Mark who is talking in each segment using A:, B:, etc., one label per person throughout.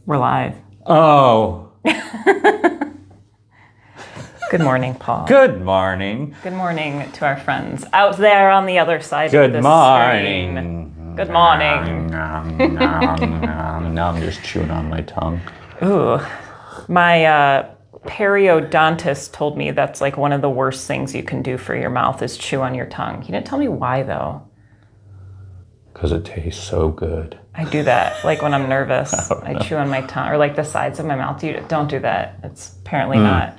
A: We're live.
B: Oh.
A: Good morning, Paul.
B: Good morning.
A: Good morning to our friends out there on the other side of the
B: morning.
A: screen. Good morning.
B: Now I'm just chewing on my tongue.
A: Ooh. My periodontist told me that's like one of the worst things you can do for your mouth is chew on your tongue. He didn't tell me why, though.
B: Because it tastes so good.
A: I do that, like when I'm nervous. I chew on my tongue, or like the sides of my mouth. Don't do that. It's apparently not.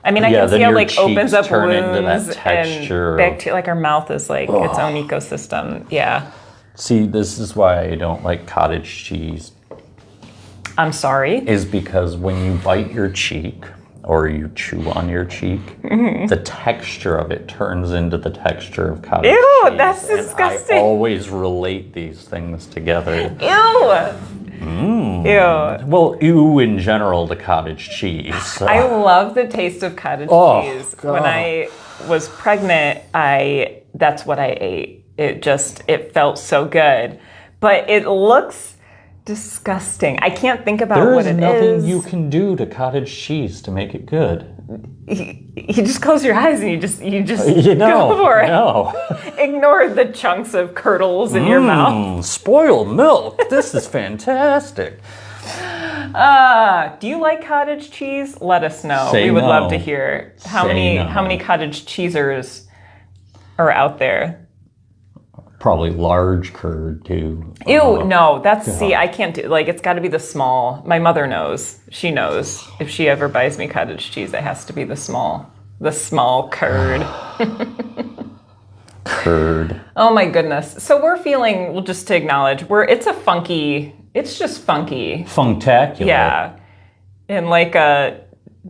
A: I mean, I can see how like opens up wounds and bacteria. Like our mouth is like its own ecosystem. Yeah.
B: See, this is why I don't like cottage cheese.
A: I'm sorry.
B: Is because when you bite your cheek or you chew on your cheek, the texture of it turns into the texture of cottage cheese.
A: Ew, that's disgusting.
B: I always relate these things together.
A: Ew. Ew.
B: Well, ew in general to cottage cheese.
A: I love the taste of cottage cheese. God. When I was pregnant, that's what I ate. It felt so good. But it looks disgusting. I can't think about what it is.
B: There's nothing you can do to cottage cheese to make it good.
A: You just close your eyes and you just go for it. No. Ignore the chunks of curdles in your mouth.
B: Spoiled milk. This is fantastic.
A: Do you like cottage cheese? Let us know.
B: We
A: would love to hear how many cottage cheesers are out there.
B: Probably large curd too.
A: Ew, no, I can't do, like, it's got to be the small. My mother knows. She knows if she ever buys me cottage cheese, it has to be the small curd.
B: Curd.
A: Oh my goodness. So we'll just to acknowledge, it's just funky.
B: Funktacular.
A: Yeah. And like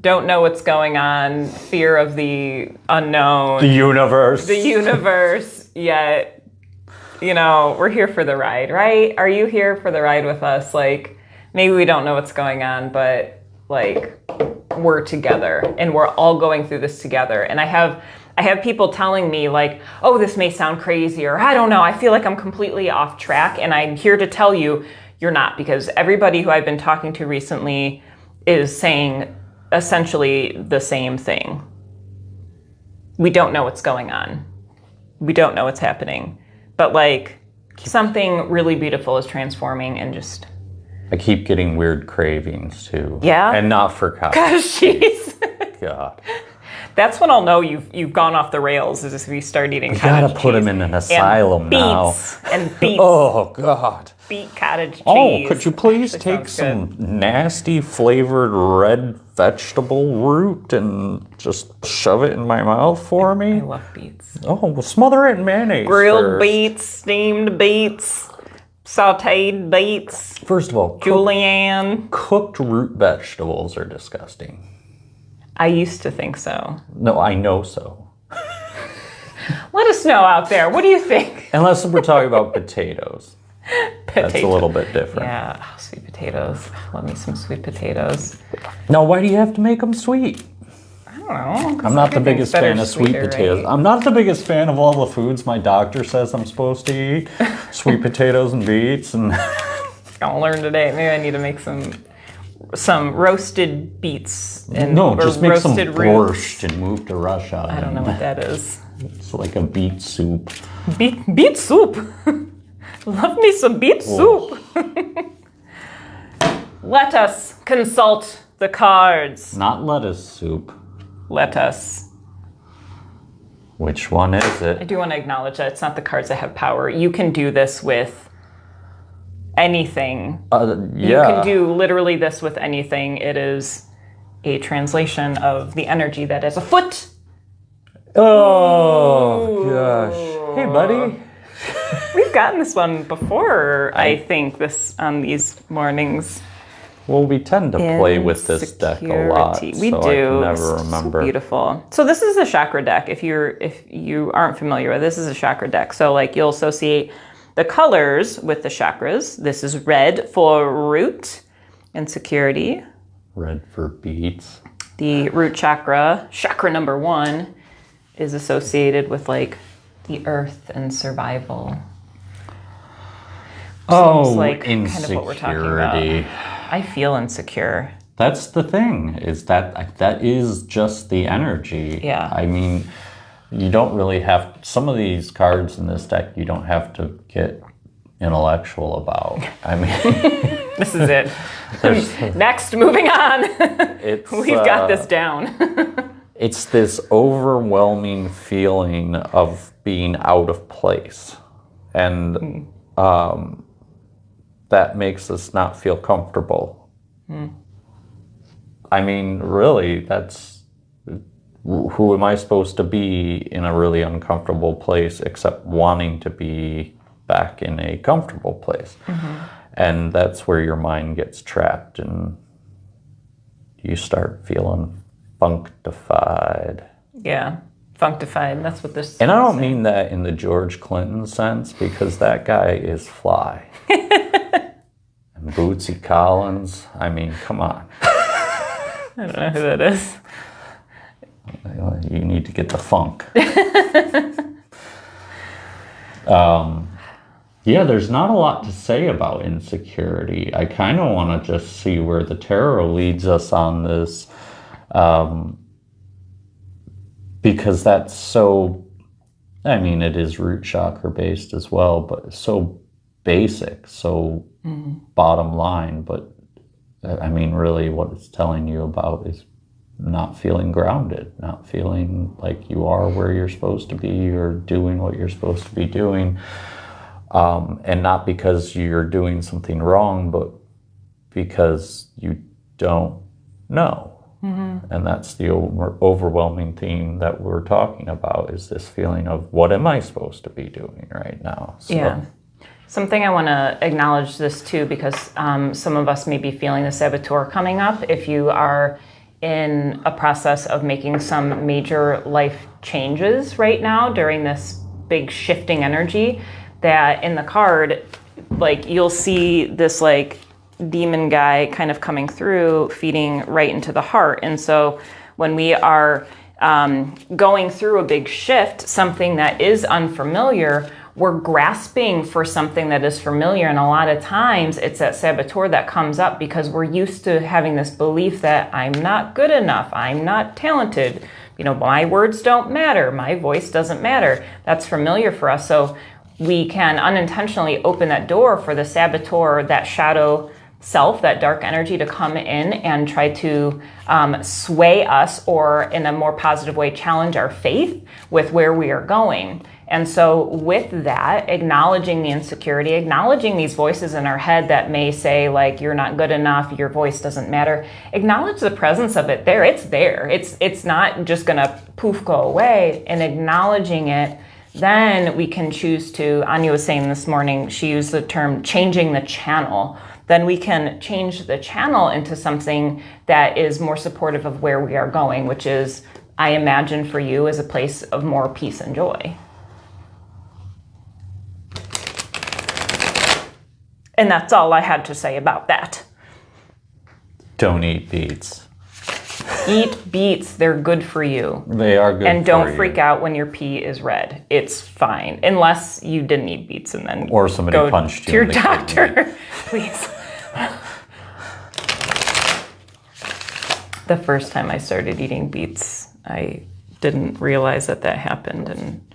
A: don't know what's going on, fear of the unknown.
B: The universe,
A: yet. We're here for the ride, right? Are you here for the ride with us? Like, maybe we don't know what's going on, but like, we're together and we're all going through this together. And I have people telling me like, oh, this may sound crazy, or I don't know, I feel like I'm completely off track. And I'm here to tell you, you're not, because everybody who I've been talking to recently is saying essentially the same thing. We don't know what's going on. We don't know what's happening. But like something really beautiful is transforming and just...
B: I keep getting weird cravings too.
A: Yeah?
B: And not for cottage
A: cheese.
B: God.
A: That's when I'll know you've gone off the rails, is if you start eating cottage cheese. You gotta
B: put them in an asylum now.
A: And beets.
B: Oh, God.
A: Beet cottage cheese.
B: Oh, could you please take some nasty flavored red vegetable root and just shove it in my mouth for me?
A: I love beets.
B: Oh, well, smother it in mayonnaise
A: Grilled beets, steamed beets, sauteed beets.
B: First of all,
A: julienne.
B: Cooked root vegetables are disgusting.
A: I used to think so.
B: No, I know so.
A: Let us know out there. What do you think?
B: Unless we're talking about potatoes. That's a little bit different.
A: Yeah, sweet potatoes. Love me some sweet potatoes.
B: Now, why do you have to make them sweet?
A: I don't know.
B: I'm not the biggest fan of sweet potatoes. Right? I'm not the biggest fan of all the foods my doctor says I'm supposed to eat. Sweet potatoes and beets. And
A: I'll learn today. Maybe I need to make some roasted beets.
B: Just make some borscht and move to Russia.
A: I don't know what that is.
B: It's like a beet soup.
A: Beet soup. Love me some beet soup. Let us consult the cards.
B: Not lettuce soup.
A: Let us.
B: Which one is it?
A: I do want to acknowledge that it's not the cards that have power. You can do this with anything.
B: Yeah.
A: You can do literally this with anything. It is a translation of the energy that is afoot.
B: Oh, gosh. Hey, buddy.
A: We've gotten this one before, I think, on these mornings.
B: Well, we tend to play with this deck a lot.
A: We do.
B: I can never remember.
A: So beautiful. So this is a chakra deck. If you aren't familiar with this, is a chakra deck. So like you'll associate the colors with the chakras. This is red for root and security.
B: Red for beets.
A: The root chakra number 1, is associated with like the earth and survival.
B: Oh,
A: like
B: insecurity.
A: Kind of what we're talking about. I feel insecure.
B: That's the thing, is that is just the energy.
A: Yeah.
B: I mean, you don't really have, some of these cards in this deck, you don't have to get intellectual about. I mean,
A: this is it. Next, moving on. We've got this down.
B: It's this overwhelming feeling of being out of place. And that makes us not feel comfortable. I mean, really, that's, who am I supposed to be in a really uncomfortable place except wanting to be back in a comfortable place? And that's where your mind gets trapped and you start feeling functified.
A: Yeah, functified, that's what this
B: And I don't mean that in the George Clinton sense, because that guy is fly. And Bootsy Collins, I mean, come on.
A: I don't know who that is.
B: You need to get the funk. Yeah, there's not a lot to say about insecurity. I kind of want to just see where the tarot leads us on this, because that's so, I mean, it is root chakra based as well, but so basic, so bottom line. But I mean, really what it's telling you about is not feeling grounded, not feeling like you are where you're supposed to be or doing what you're supposed to be doing. And not because you're doing something wrong, but because you don't know. And that's the overwhelming theme that we're talking about, is this feeling of, what am I supposed to be doing right now? So,
A: yeah. Something I want to acknowledge this too, because some of us may be feeling the saboteur coming up. If you are in a process of making some major life changes right now during this big shifting energy, that in the card, like, you'll see this like demon guy kind of coming through, feeding right into the heart. And so when we are going through a big shift, something that is unfamiliar, we're grasping for something that is familiar. And a lot of times it's that saboteur that comes up because we're used to having this belief that I'm not good enough, I'm not talented, you know, my words don't matter, my voice doesn't matter. That's familiar for us. So we can unintentionally open that door for the saboteur, that shadow self, that dark energy, to come in and try to sway us, or in a more positive way, challenge our faith with where we are going. And so with that, acknowledging the insecurity, acknowledging these voices in our head that may say, like, you're not good enough, your voice doesn't matter, acknowledge the presence of it there. It's there. It's not just gonna poof, go away. And acknowledging it, then we can choose to, Anya was saying this morning, she used the term changing the channel. Then we can change the channel into something that is more supportive of where we are going, which is, I imagine for you, as a place of more peace and joy. And that's all I had to say about that.
B: don't eat beets.
A: Eat beets, they're good for you.
B: They are good
A: and
B: for you.
A: don't freak out when your pee is red. It's fine, unless you didn't eat beets and then
B: Or somebody
A: go
B: punched
A: to
B: you
A: your
B: in the
A: doctor,
B: kidney.
A: please. The first time I started eating beets, I didn't realize that that happened, and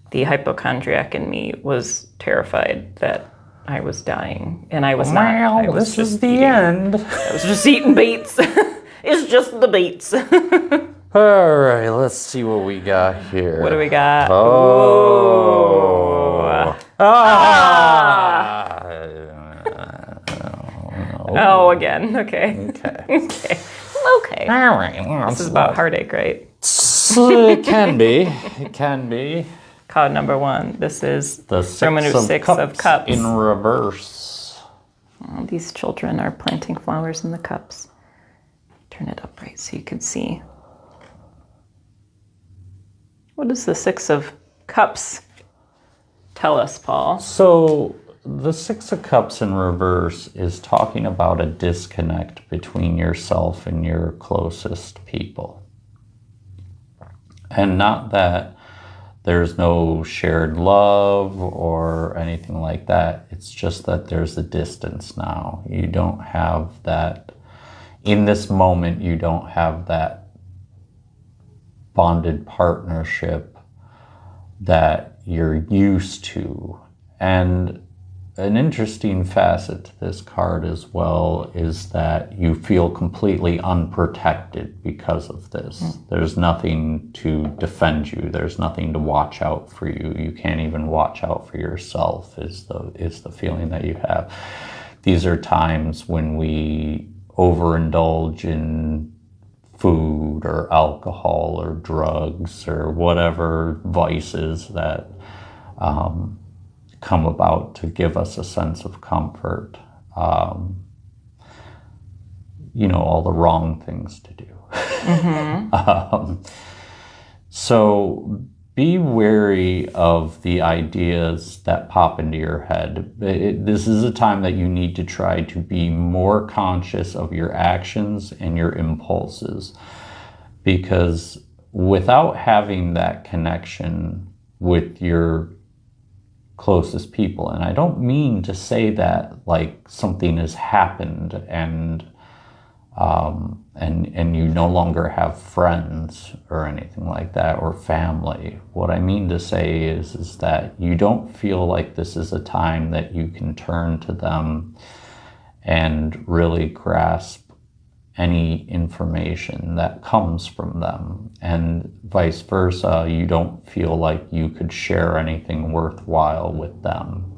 A: the hypochondriac in me was terrified that I was dying, and I was not. I was
B: this is
A: just
B: the
A: eating.
B: end.
A: I was just eating beets. It's just the beets.
B: All right, let's see what we got here.
A: What do we got?
B: Oh. Ah.
A: Oh, again. Okay.
B: Okay.
A: Okay. Okay.
B: All right.
A: This is about heartache, right?
B: It can be. It can be.
A: Card number 1. This is
B: The
A: Six of Cups.
B: in reverse.
A: Oh, these children are planting flowers in the cups. Turn it upright so you can see. What does the 6 of Cups tell us, Paul?
B: So the 6 of Cups in reverse is talking about a disconnect between yourself and your closest people. And not that There's no shared love or anything like that. It's just that there's a distance now. You don't have that, in this moment, you don't have that bonded partnership that you're used to. And an interesting facet to this card as well is that you feel completely unprotected because of this. There's nothing to defend you. There's nothing to watch out for you. You can't even watch out for yourself is the feeling that you have. These are times when we overindulge in food or alcohol or drugs or whatever vices that come about to give us a sense of comfort. All the wrong things to do. So be wary of the ideas that pop into your head. This is a time that you need to try to be more conscious of your actions and your impulses, because without having that connection with your closest people, and I don't mean to say that like something has happened and you no longer have friends or anything like that, or family. What I mean to say is that you don't feel like this is a time that you can turn to them and really grasp any information that comes from them, and vice versa. You don't feel like you could share anything worthwhile with them.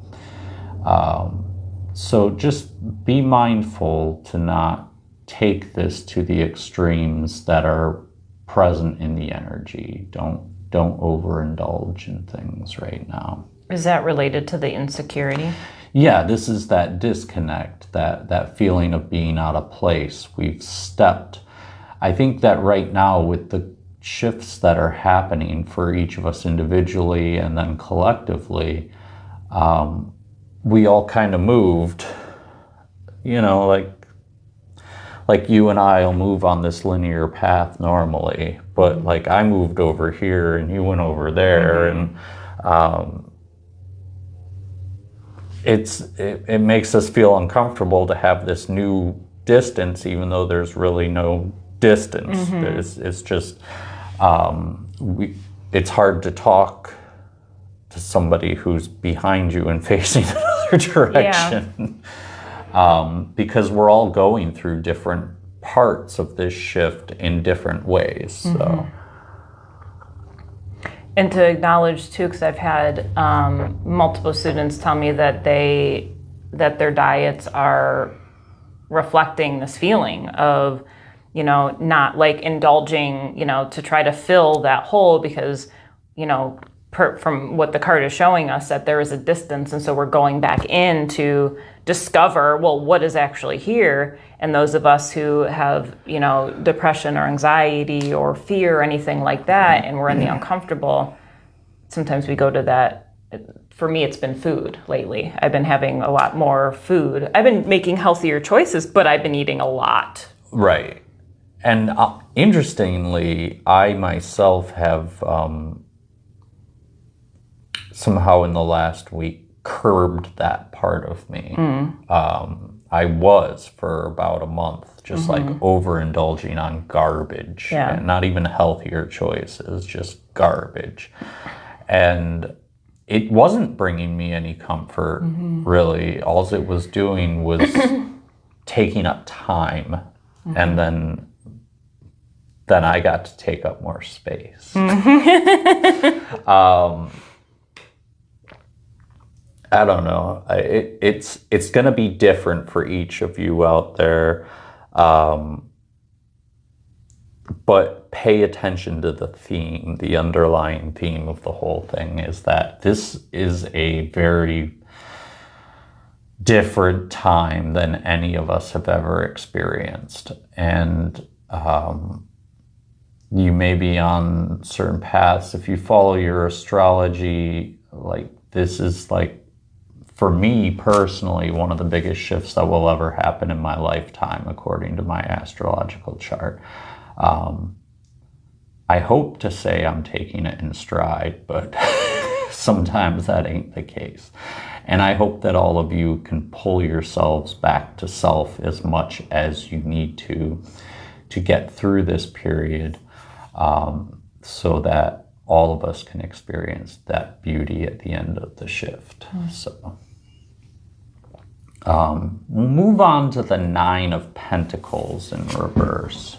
B: So just be mindful to not take this to the extremes that are present in the energy. Don't overindulge in things right now.
A: Is that related to the insecurity?
B: Yeah, this is that disconnect, that feeling of being out of place. We've stepped. I think that right now, with the shifts that are happening for each of us individually and then collectively, we all kind of moved, like you and I will move on this linear path normally, but like I moved over here and you went over there, and it makes us feel uncomfortable to have this new distance, even though there's really no distance. It's just it's hard to talk to somebody who's behind you and facing another direction. Because we're all going through different parts of this shift in different ways. So.
A: And to acknowledge too, because I've had multiple students tell me that their diets are reflecting this feeling of, not like indulging, to try to fill that hole, because, from what the card is showing us, that there is a distance, and so we're going back in to discover, well, what is actually here. And those of us who have, depression or anxiety or fear or anything like that, and we're in the uncomfortable, sometimes we go to that. For me, it's been food lately. I've been having a lot more food. I've been making healthier choices, but I've been eating a lot.
B: Right. And interestingly, I myself have somehow in the last week curbed that part of me. I was for about a month just like overindulging on garbage, and not even healthier choices, just garbage. And it wasn't bringing me any comfort, really. All it was doing was taking up time, and then I got to take up more space. I don't know. It's going to be different for each of you out there. But pay attention to the theme. The underlying theme of the whole thing is that this is a very different time than any of us have ever experienced. And you may be on certain paths. If you follow your astrology, like this is like, for me personally, one of the biggest shifts that will ever happen in my lifetime, according to my astrological chart. I hope to say I'm taking it in stride, but sometimes that ain't the case. And I hope that all of you can pull yourselves back to self as much as you need to get through this period, so that all of us can experience that beauty at the end of the shift. So we'll move on to the Nine of Pentacles in reverse.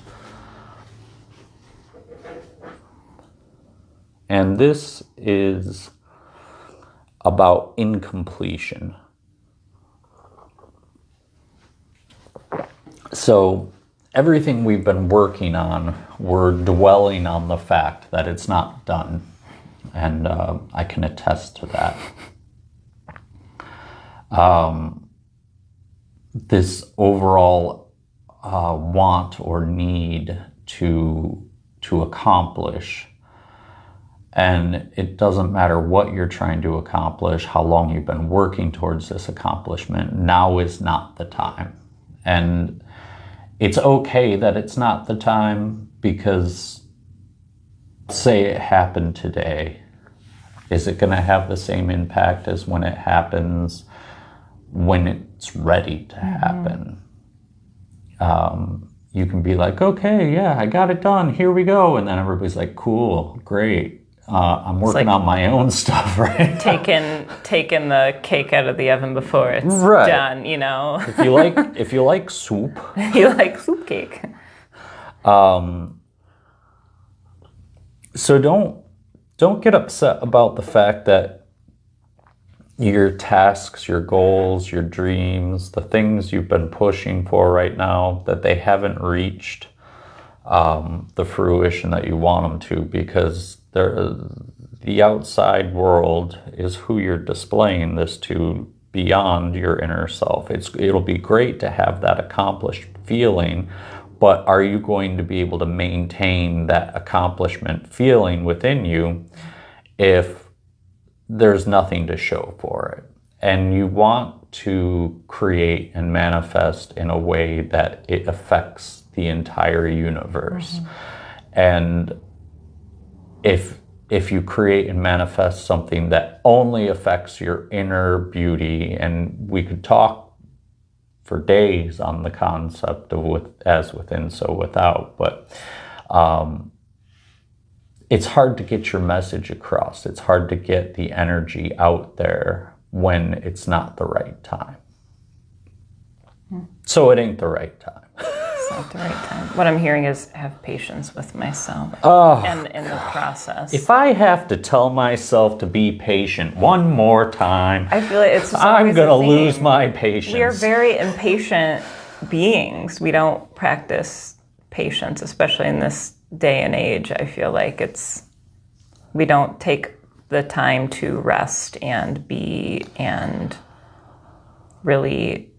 B: And this is about incompletion. So everything we've been working on, we're dwelling on the fact that it's not done. And I can attest to that. This overall want or need to accomplish. And it doesn't matter what you're trying to accomplish, how long you've been working towards this accomplishment, now is not the time. And it's okay that it's not the time, because say it happened today, is it going to have the same impact as when it happens when it's ready to happen? You can be like, okay, yeah, I got it done, here we go. And then everybody's like, cool, great. I'm working on my own stuff, right?
A: taking the cake out of the oven before it's done, you know.
B: if you like soup,
A: you like soup cake.
B: So don't get upset about the fact that your tasks, your goals, your dreams, the things you've been pushing for right now, that they haven't reached the fruition that you want them to, because the outside world is who you're displaying this to beyond your inner self. It'll be great to have that accomplished feeling, but are you going to be able to maintain that accomplishment feeling within you if there's nothing to show for it? And you want to create and manifest in a way that it affects the entire universe. And if you create and manifest something that only affects your inner beauty, and we could talk for days on the concept of as within, so without, but it's hard to get your message across. It's hard to get the energy out there when it's not the right time. So it ain't the right time.
A: It's not the right time. What I'm hearing is have patience with myself and in the process.
B: If I have to tell myself to be patient one more time,
A: I feel like
B: I'm going to lose my patience.
A: We are very impatient beings. We don't practice patience, especially in this day and age. I feel like we don't take the time to rest and be and really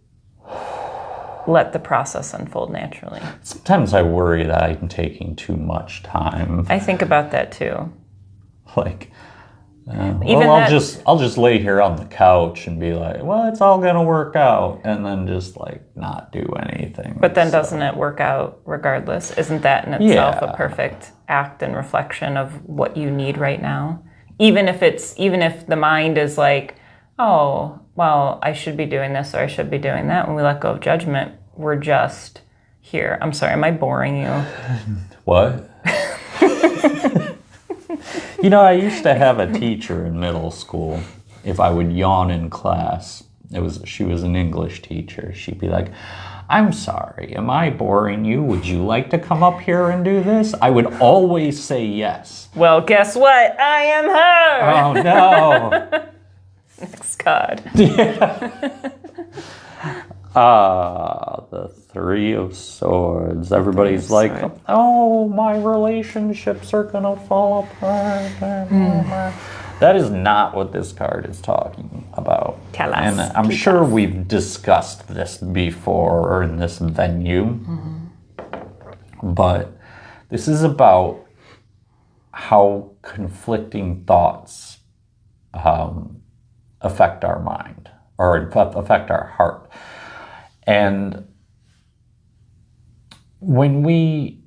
A: let the process unfold naturally.
B: Sometimes I worry that I'm taking too much time.
A: I think about that too.
B: Like, I'll just lay here on the couch and be like, well, it's all gonna work out, and then just like not do anything.
A: But then doesn't it work out regardless? Isn't that in itself a perfect act and reflection of what you need right now? Even if the mind is like, oh, well, I should be doing this or I should be doing that. When we let go of judgment, we're just here. I'm sorry, am I boring you?
B: What? You know, I used to have a teacher in middle school. If I would yawn in class, she was an English teacher. She'd be like, I'm sorry, am I boring you? Would you like to come up here and do this? I would always say yes.
A: Well, guess what? I am
B: Oh,
A: her.
B: no.
A: Next card.
B: The Three of Swords. Everybody's like, oh, my relationships are gonna fall apart. That is not what this card is talking about.
A: Tell us.
B: And I'm sure we've discussed this before in this venue. But this is about how conflicting thoughts affect our mind or affect our heart. And when we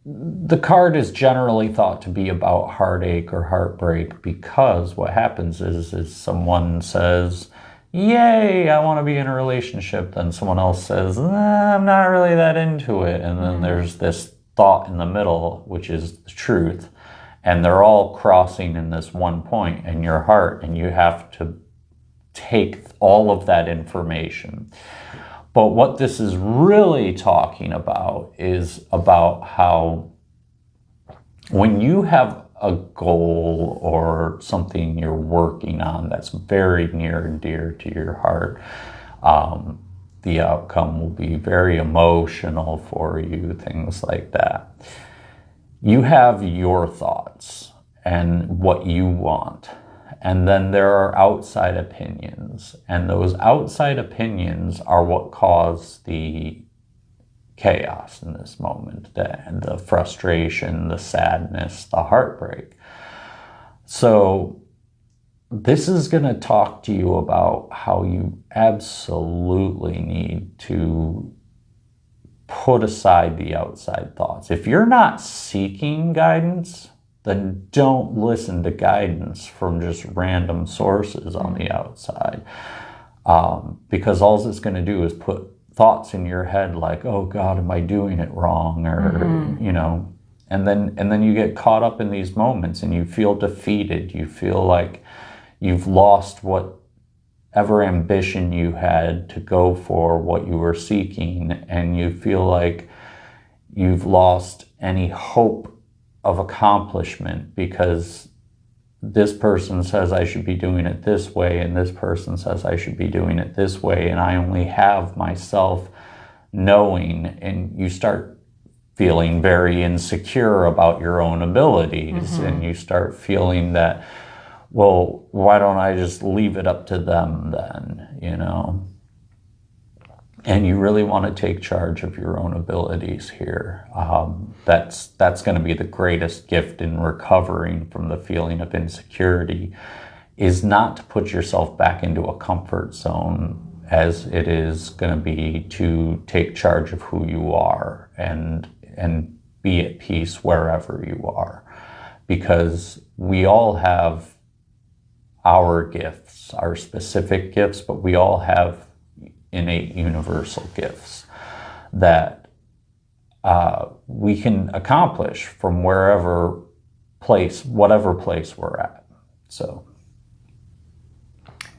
B: the card is generally thought to be about heartache or heartbreak, because what happens is someone says, yay, I want to be in a relationship. Then someone else says, I'm not really that into it. And then there's this thought in the middle, which is the truth. And they're all crossing in this one point in your heart. And you have to take all of that information. But what this is really talking about is about how when you have a goal or something you're working on that's very near and dear to your heart, the outcome will be very emotional for you, things like that. You have your thoughts and what you want. And then there are outside opinions. And those outside opinions are what cause the chaos in this moment, the frustration, the sadness, the heartbreak. So this is going to talk to you about how you absolutely need to put aside the outside thoughts. If you're not seeking guidance, then don't listen to guidance from just random sources on the outside. Because all it's going to do is put thoughts in your head like, oh God, am I doing it wrong? Or, you know, and then you get caught up in these moments and you feel defeated. You feel like you've lost whatever ambition you had to go for what you were seeking. And you feel like you've lost any hope of accomplishment, because this person says I should be doing it this way, and this person says I should be doing it this way, and I only have myself knowing, and you start feeling very insecure about your own abilities, and you start feeling that, well, why don't I just leave it up to them then, you know? And you really want to take charge of your own abilities here. That's going to be the greatest gift in recovering from the feeling of insecurity, is not to put yourself back into a comfort zone, as it is going to be to take charge of who you are and be at peace wherever you are. Because we all have our gifts, our specific gifts, but we all have innate universal gifts that we can accomplish from whatever place we're at. So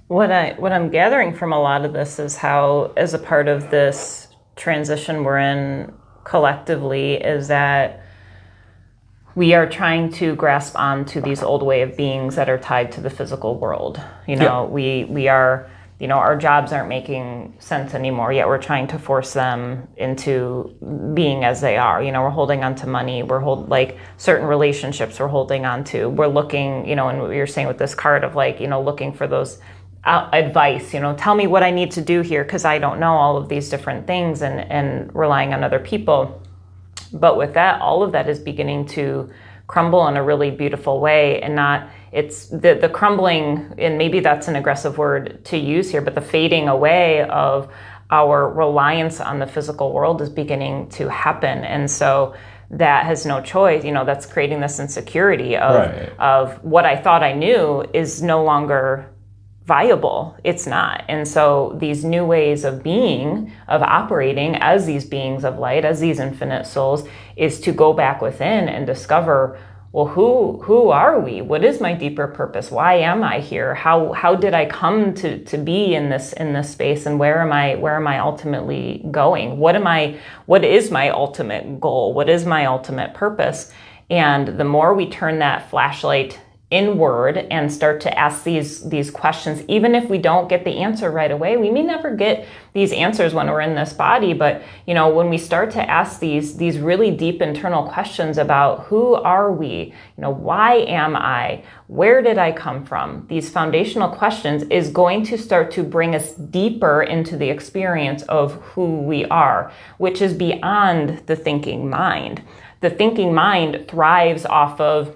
A: what I'm gathering from a lot of this is how, as a part of this transition we're in collectively, is that we are trying to grasp onto these old way of beings that are tied to the physical world. You know, we are, you know, our jobs aren't making sense anymore, yet we're trying to force them into being as they are. You know, we're holding on to money, like certain relationships we're holding on to. We're looking, you know, and what you're saying with this card of like, you know, looking for those advice, you know, tell me what I need to do here because I don't know all of these different things, and relying on other people. But with that, all of that is beginning to crumble in a really beautiful way, and not, it's the crumbling, and maybe that's an aggressive word to use here, but the fading away of our reliance on the physical world is beginning to happen. And so that has no choice, you know, that's creating this insecurity of what I thought I knew is no longer viable. It's not. And so these new ways of being, of operating as these beings of light, as these infinite souls, is to go back within and discover, well, who are we? What is my deeper purpose? Why am I here? How did I come to be in this space? And where am I ultimately going? What is my ultimate goal? What is my ultimate purpose? And the more we turn that flashlight inward and start to ask these questions, even if we don't get the answer right away, we may never get these answers when we're in this body, but you know, when we start to ask these really deep internal questions about who are we, you know, why am I, where did I come from, these foundational questions is going to start to bring us deeper into the experience of who we are, which is beyond the thinking mind. The thinking mind thrives off of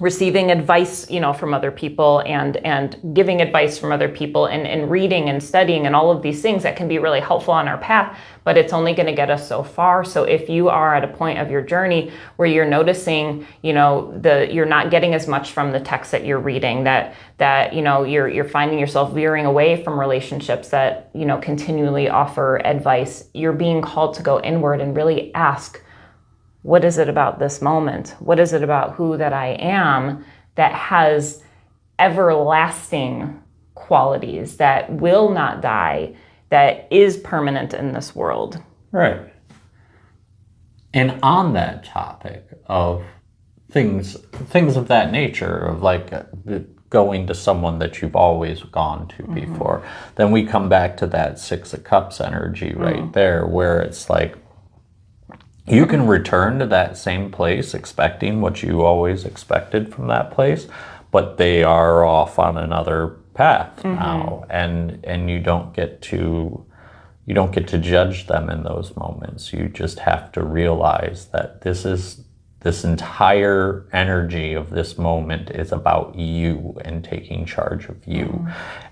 A: receiving advice, from other people and giving advice from other people and reading and studying and all of these things that can be really helpful on our path, but it's only going to get us so far. So if you are at a point of your journey where you're noticing, you're not getting as much from the text that you're reading, that you're finding yourself veering away from relationships that, continually offer advice, you're being called to go inward and really ask, what is it about this moment? What is it about who that I am that has everlasting qualities, that will not die, that is permanent in this world?
B: Right. And on that topic of things of that nature, of like going to someone that you've always gone to before, then we come back to that Six of Cups energy right there, where it's like, you can return to that same place expecting what you always expected from that place, but they are off on another path now, and you don't get to judge them in those moments. You just have to realize that this entire energy of this moment is about you and taking charge of you.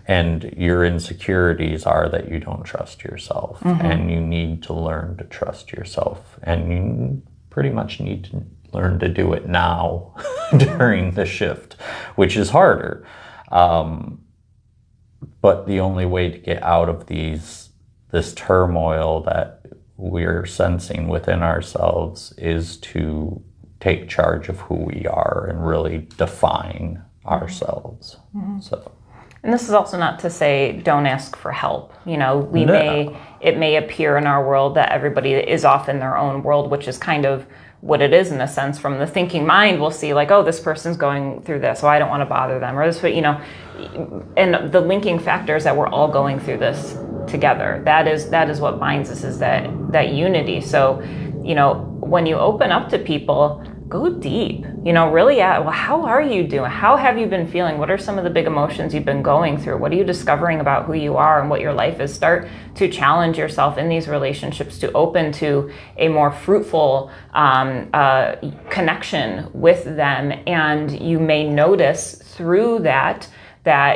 B: And your insecurities are that you don't trust yourself, and you need to learn to trust yourself, and you pretty much need to learn to do it now during the shift, which is harder. But the only way to get out of this turmoil that we're sensing within ourselves is to take charge of who we are and really define ourselves. So.
A: And this is also not to say don't ask for help. It may appear in our world that everybody is off in their own world, which is kind of what it is in a sense. From the thinking mind, we'll see like, oh, this person's going through this, so I don't want to bother them, or this, and the linking factor is that we're all going through this together. That is what binds us, is that unity. So, when you open up to people, go deep, really how are you doing? How have you been feeling? What are some of the big emotions you've been going through? What are you discovering about who you are and what your life is? Start to challenge yourself in these relationships to open to a more fruitful connection with them. And you may notice through that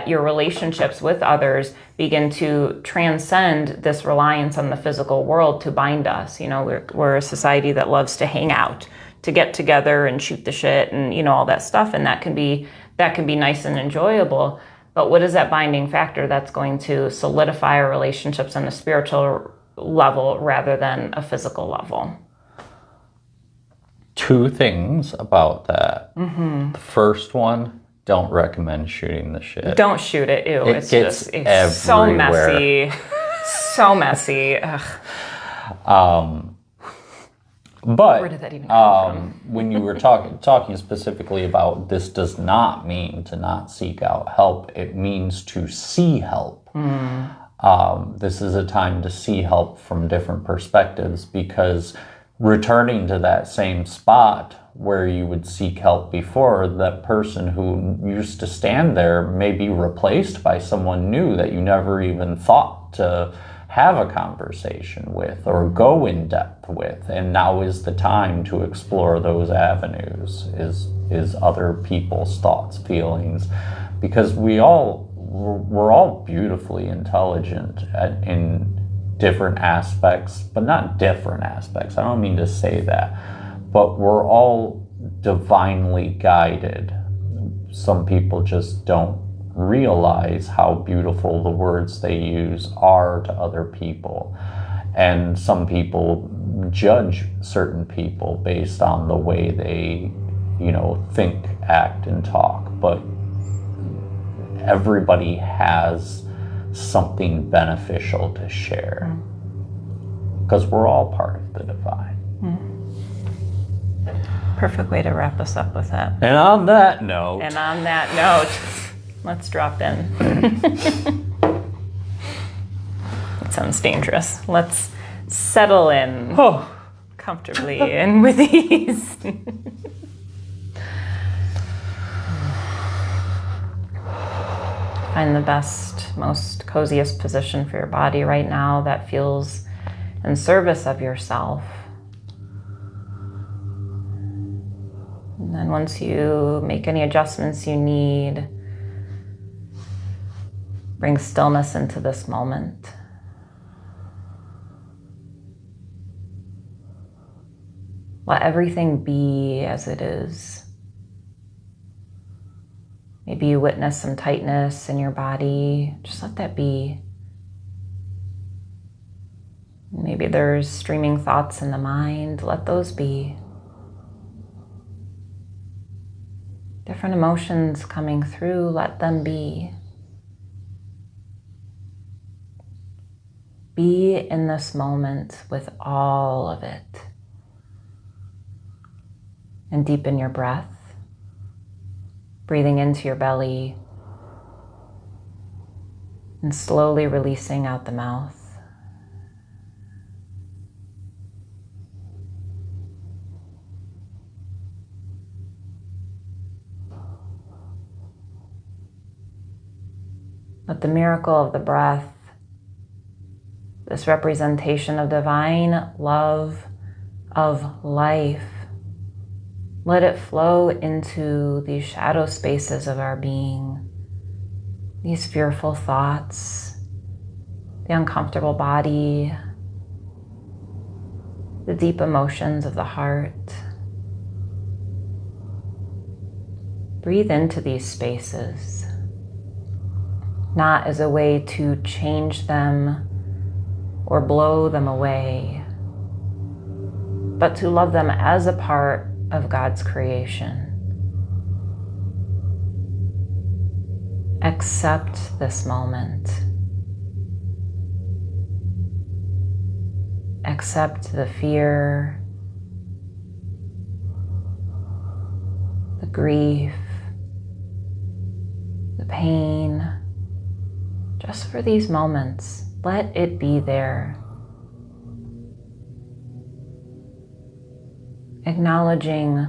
A: your relationships with others begin to transcend this reliance on the physical world to bind us. We're a society that loves to hang out, to get together and shoot the shit and all that stuff, and that can be nice and enjoyable. But what is that binding factor that's going to solidify our relationships on a spiritual level rather than a physical level?
B: Two things about that. The first one, don't recommend shooting the shit.
A: Don't shoot it. Ew,
B: it's
A: so messy. So messy. Ugh.
B: But
A: where did that even come from?
B: when you were talking specifically about, this does not mean to not seek out help. It means to see help. This is a time to see help from different perspectives, because returning to that same spot where you would seek help before, that person who used to stand there may be replaced by someone new that you never even thought to have a conversation with or go in depth with. And now is the time to explore those avenues, is other people's thoughts, feelings, because we're all beautifully intelligent in different aspects, but not different aspects. I don't mean to say that, but we're all divinely guided. Some people just don't realize how beautiful the words they use are to other people. And some people judge certain people based on the way they, think, act, and talk. But everybody has something beneficial to share, because we're all part of the divine.
A: Perfect way to wrap us up with that.
B: And on that note,
A: let's drop in. That sounds dangerous. Let's settle in comfortably and with ease. Find the best, most coziest position for your body right now that feels in service of yourself. And then once you make any adjustments you need, bring stillness into this moment. Let everything be as it is. Maybe you witness some tightness in your body. Just let that be. Maybe there's streaming thoughts in the mind. Let those be. Different emotions coming through. Let them be. Be in this moment with all of it. And deepen your breath, breathing into your belly and slowly releasing out the mouth. Let the miracle of the breath, this representation of divine love, of life, let it flow into these shadow spaces of our being, these fearful thoughts, the uncomfortable body, the deep emotions of the heart. Breathe into these spaces, not as a way to change them or blow them away, but to love them as a part of God's creation. Accept this moment. Accept the fear, the grief, the pain. Just for these moments, let it be there. Acknowledging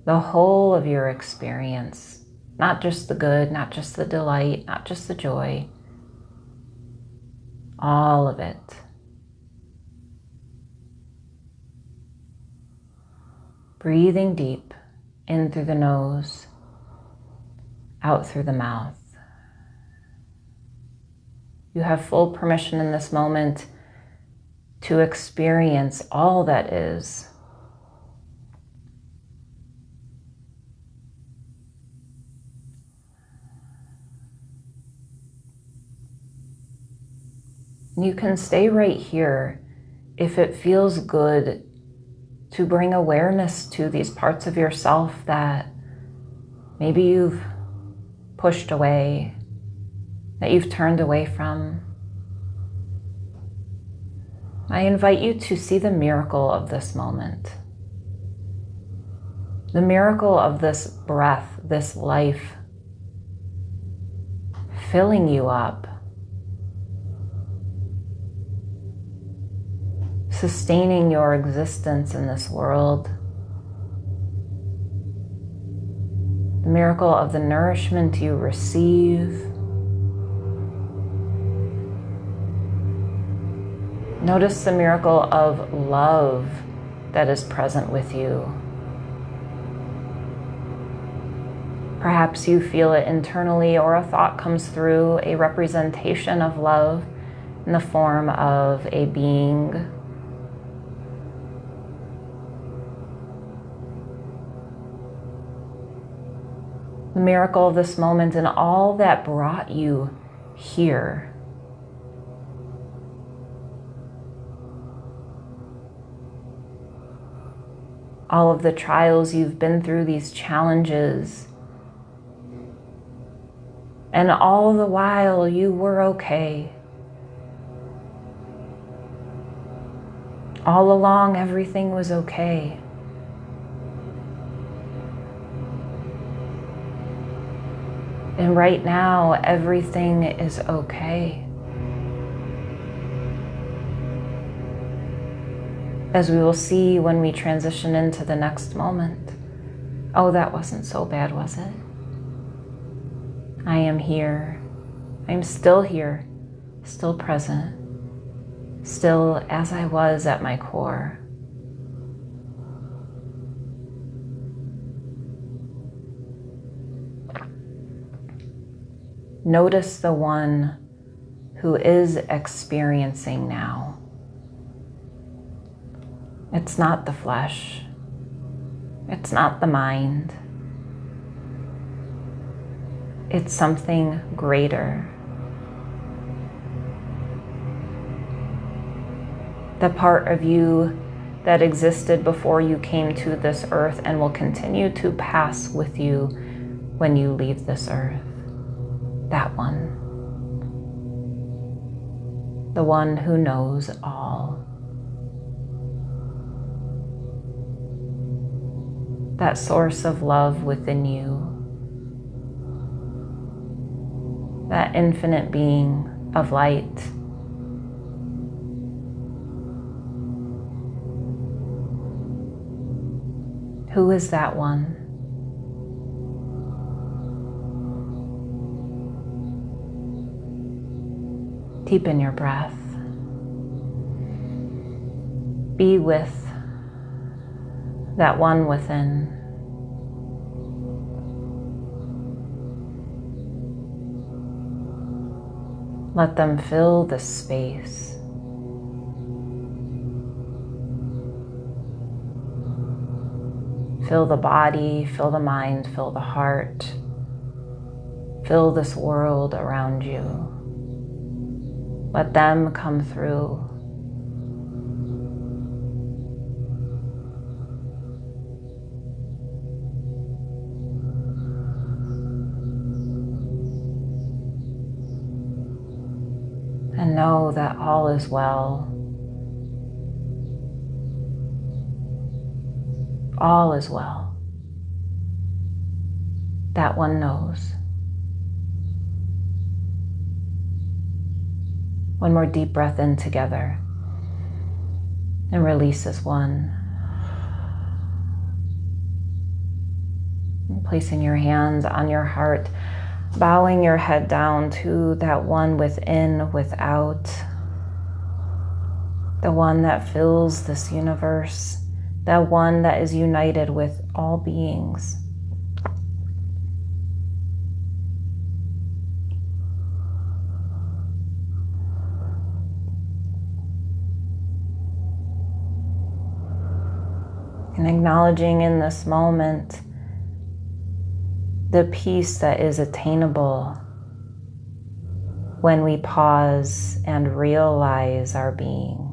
A: the whole of your experience, not just the good, not just the delight, not just the joy, all of it. Breathing deep in through the nose, out through the mouth. You have full permission in this moment to experience all that is. You can stay right here if it feels good to bring awareness to these parts of yourself that maybe you've pushed away, that you've turned away from. I invite you to see the miracle of this moment. The miracle of this breath, this life, filling you up, sustaining your existence in this world. The miracle of the nourishment you receive. Notice the miracle of love that is present with you. Perhaps you feel it internally, or a thought comes through, a representation of love in the form of a being. The miracle of this moment and all that brought you here. All of the trials you've been through, these challenges. And all the while you were okay. All along everything was okay. And right now, everything is okay. As we will see when we transition into the next moment. Oh, that wasn't so bad, was it? I am here. I am still here, still present, still as I was at my core. Notice the one who is experiencing now. It's not the flesh. It's not the mind. It's something greater. The part of you that existed before you came to this earth and will continue to pass with you when you leave this earth. That one. The one who knows all. That source of love within you. That infinite being of light. Who is that one? Deepen your breath. Be with that one within. Let them fill the space. Fill the body, fill the mind, fill the heart. Fill this world around you. Let them come through. And know that all is well. All is well. That one knows. One more deep breath in together. And release as one. And placing your hands on your heart. Bowing your head down to that one within, without. The one that fills this universe. That one that is united with all beings. And acknowledging in this moment the peace that is attainable when we pause and realize our being.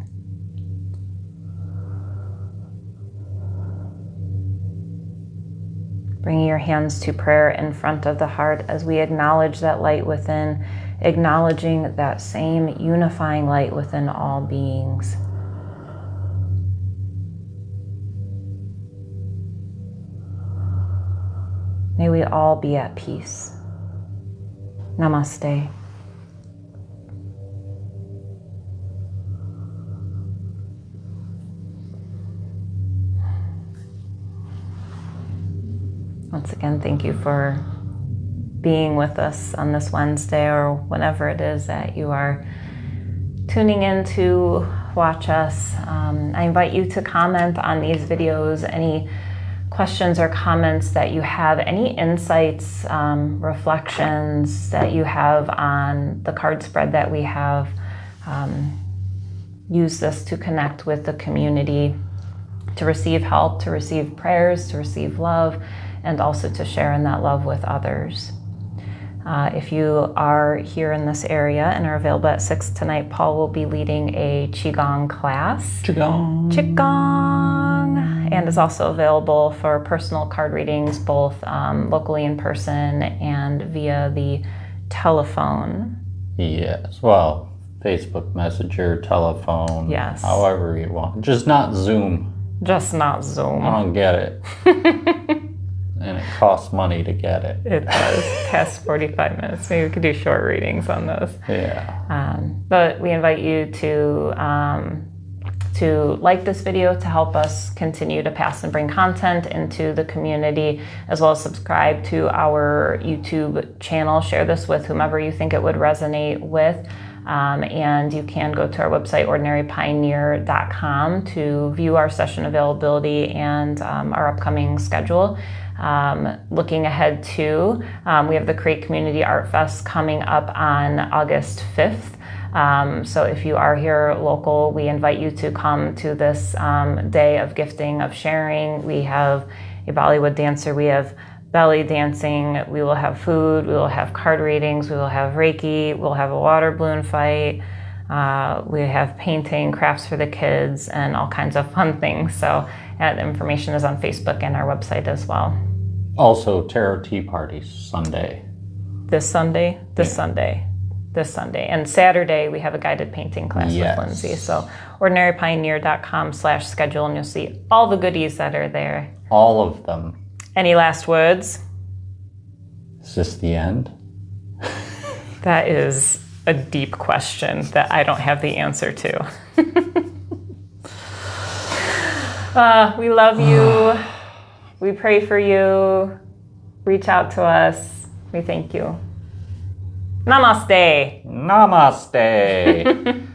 A: Bringing your hands to prayer in front of the heart as we acknowledge that light within, acknowledging that same unifying light within all beings. May we all be at peace. Namaste. Once again, thank you for being with us on this Wednesday or whenever it is that you are tuning in to watch us. I invite you to comment on these videos, any questions or comments that you have, any insights, reflections that you have on the card spread that we have. Use this to connect with the community, to receive help, to receive prayers, to receive love, and also to share in that love with others. If you are here in this area and are available at 6 tonight, Paul will be leading a Qigong class. Qigong! And is also available for personal card readings, both locally in person and via the telephone.
B: Yes, well, Facebook Messenger, telephone,
A: yes,
B: however you want. Just not Zoom.
A: Just not Zoom.
B: I don't get it. And it costs money to get it.
A: It does. Costs 45 minutes. Maybe we could do short readings on those.
B: Yeah.
A: But we invite you to like this video to help us continue to pass and bring content into the community, as well as subscribe to our YouTube channel. Share this with whomever you think it would resonate with. And you can go to our website, ordinarypioneer.com, to view our session availability and our upcoming schedule. Looking ahead to, we have the Create Community Art Fest coming up on August 5th. So if you are here local, we invite you to come to this day of gifting, of sharing. We have a Bollywood dancer, we have belly dancing, we will have food, we will have card readings, we will have Reiki, we'll have a water balloon fight, we have painting, crafts for the kids, and all kinds of fun things. So the information is on Facebook and our website as well.
B: Also, tarot tea parties Sunday.
A: This Sunday. And Saturday, we have a guided painting class with Lindsay. So ordinarypioneer.com/schedule, and you'll see all the goodies that are there.
B: All of them.
A: Any last words?
B: Is this the end?
A: That is a deep question that I don't have the answer to. We love you. We pray for you. Reach out to us. We thank you. Namaste.
B: Namaste.